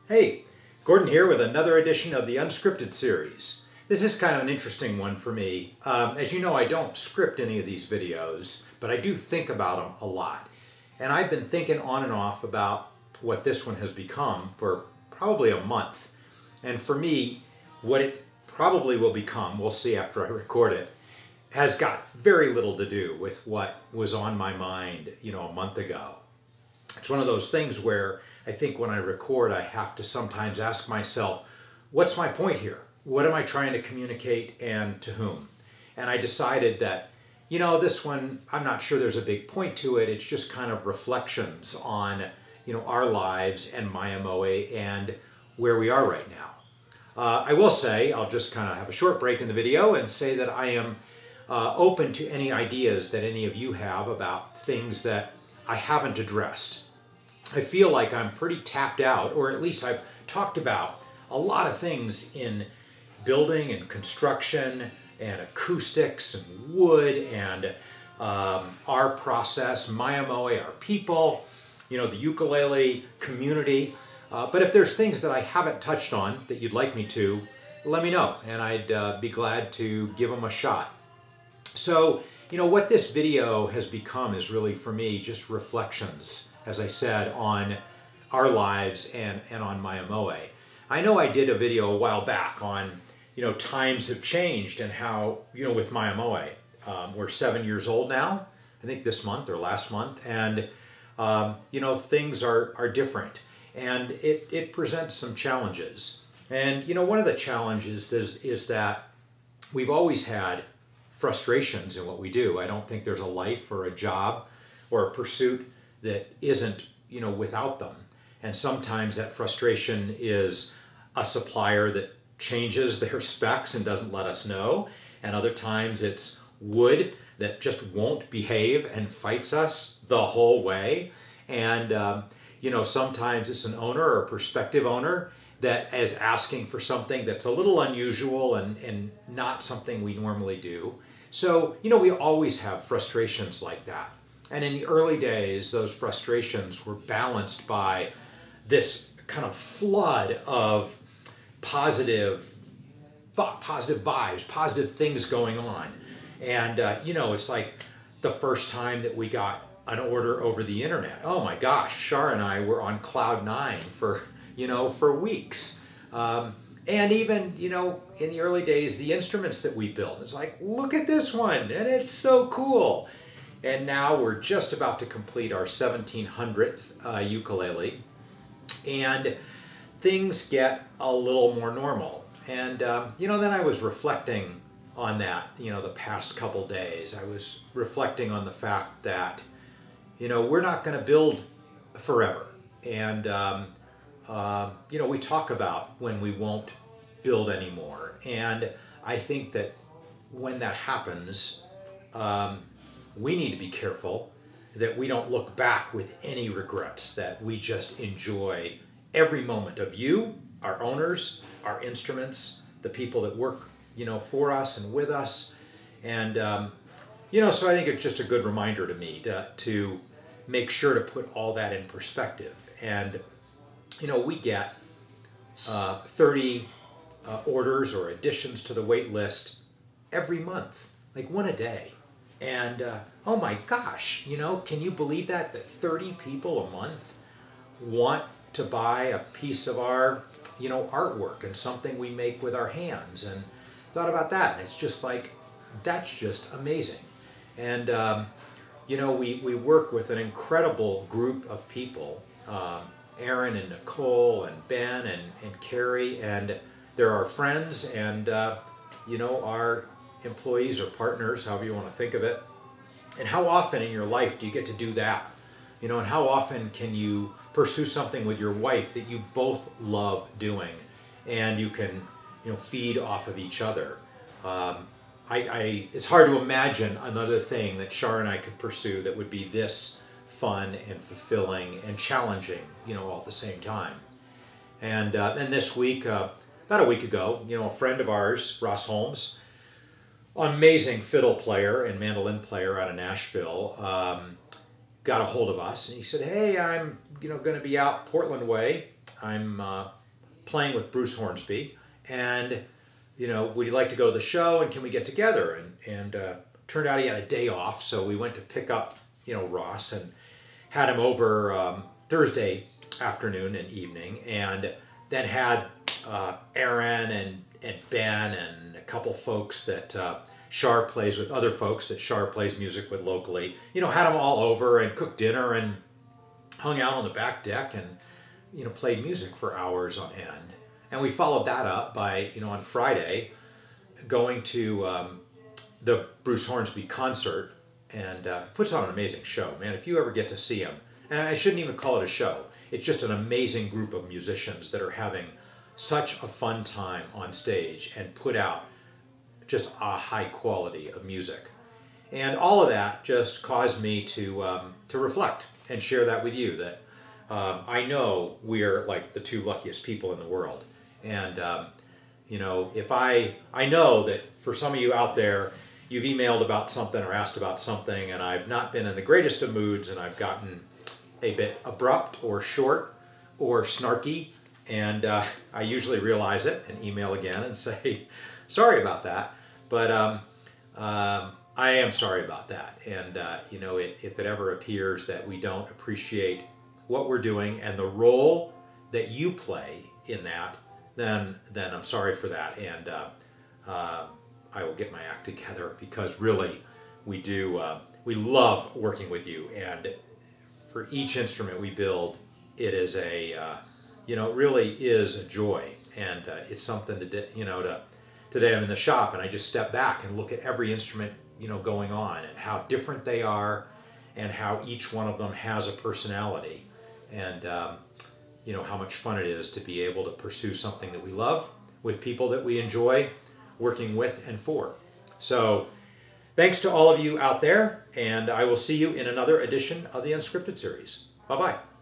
Hey, Gordon here with another edition of the Unscripted Series. This is kind of an interesting one for me. As you know, I don't script any of these videos, but I do think about them a lot. And I've been thinking on and off about what this one has become for probably a month. And for me, what it probably will become, we'll see after I record it, has got very little to do with what was on my mind, a month ago. It's one of those things where I think when I record, I have to sometimes ask myself, what's my point here? What am I trying to communicate and to whom? And I decided that, this one, I'm not sure there's a big point to it. It's just kind of reflections on, our lives and my MOA and where we are right now. I will say, I'll just kind of have a short break in the video and say that I am open to any ideas that any of you have about things that I haven't addressed. I feel like I'm pretty tapped out, or at least I've talked about a lot of things in building and construction and acoustics and wood and our process, my MOA, our people, the ukulele community. But if there's things that I haven't touched on that you'd like me to, let me know and I'd be glad to give them a shot. So, what this video has become is really for me just reflections, as I said, on our lives and on my MOA. I know I did a video a while back on, times have changed and how, with my MOA. We're 7 years old now, I think this month or last month, and, things are different. And it presents some challenges. And, one of the challenges is that we've always had frustrations in what we do. I don't think there's a life or a job or a pursuit that isn't, without them. And sometimes that frustration is a supplier that changes their specs and doesn't let us know. And other times it's wood that just won't behave and fights us the whole way. And, sometimes it's an owner or a prospective owner that is asking for something that's a little unusual and not something we normally do. So, we always have frustrations like that. And in the early days, those frustrations were balanced by this kind of flood of positive vibes, positive things going on. And, it's like the first time that we got an order over the internet. Oh my gosh, Shar and I were on cloud 9 for weeks. And even, in the early days, the instruments that we built, it's like, look at this one, and it's so cool. And now we're just about to complete our 1700th ukulele, and things get a little more normal. And, then I was reflecting on that, the past couple days. I was reflecting on the fact that, we're not going to build forever. And, we talk about when we won't build anymore. And I think that when that happens, we need to be careful that we don't look back with any regrets, that we just enjoy every moment of you, our owners, our instruments, the people that work, for us and with us. And, so I think it's just a good reminder to me to make sure to put all that in perspective. And, we get 30 orders or additions to the wait list every month, like one a day. And oh my gosh, can you believe that 30 people a month want to buy a piece of our, artwork and something we make with our hands? And thought about that, and it's just like, that's just amazing. And we work with an incredible group of people, Aaron and Nicole and Ben and Carrie, and they're our friends and, our employees or partners, however you want to think of it. And how often in your life do you get to do that? And how often can you pursue something with your wife that you both love doing and you can, feed off of each other? It's hard to imagine another thing that Shar and I could pursue that would be this fun and fulfilling and challenging, all at the same time. And this week, about a week ago, a friend of ours, Ross Holmes, amazing fiddle player and mandolin player out of Nashville, got a hold of us and he said, hey, I'm going to be out Portland way I'm playing with Bruce Hornsby, and would you like to go to the show, and can we get together? And turned out he had a day off, so we went to pick up Ross and had him over Thursday afternoon and evening, and then had Aaron and Ben and a couple folks that Shar plays with, other folks that Shar plays music with locally. Had them all over and cooked dinner and hung out on the back deck and played music for hours on end. And we followed that up by on Friday going to the Bruce Hornsby concert, and puts on an amazing show, man. If you ever get to see him, and I shouldn't even call it a show, it's just an amazing group of musicians that are having such a fun time on stage and put out just a high quality of music. And all of that just caused me to reflect and share that with you, that I know we're like the two luckiest people in the world. And if I know that for some of you out there, you've emailed about something or asked about something, and I've not been in the greatest of moods, and I've gotten a bit abrupt or short or snarky, and I usually realize it and email again and say, sorry about that. But I am sorry about that. And if it ever appears that we don't appreciate what we're doing and the role that you play in that, then I'm sorry for that. And I will get my act together, because really we do, we love working with you. And for each instrument we build, it is it really is a joy. And it's something today I'm in the shop and I just step back and look at every instrument, going on, and how different they are, and how each one of them has a personality, and how much fun it is to be able to pursue something that we love with people that we enjoy working with and for. So thanks to all of you out there, and I will see you in another edition of the Unscripted series. Bye-bye.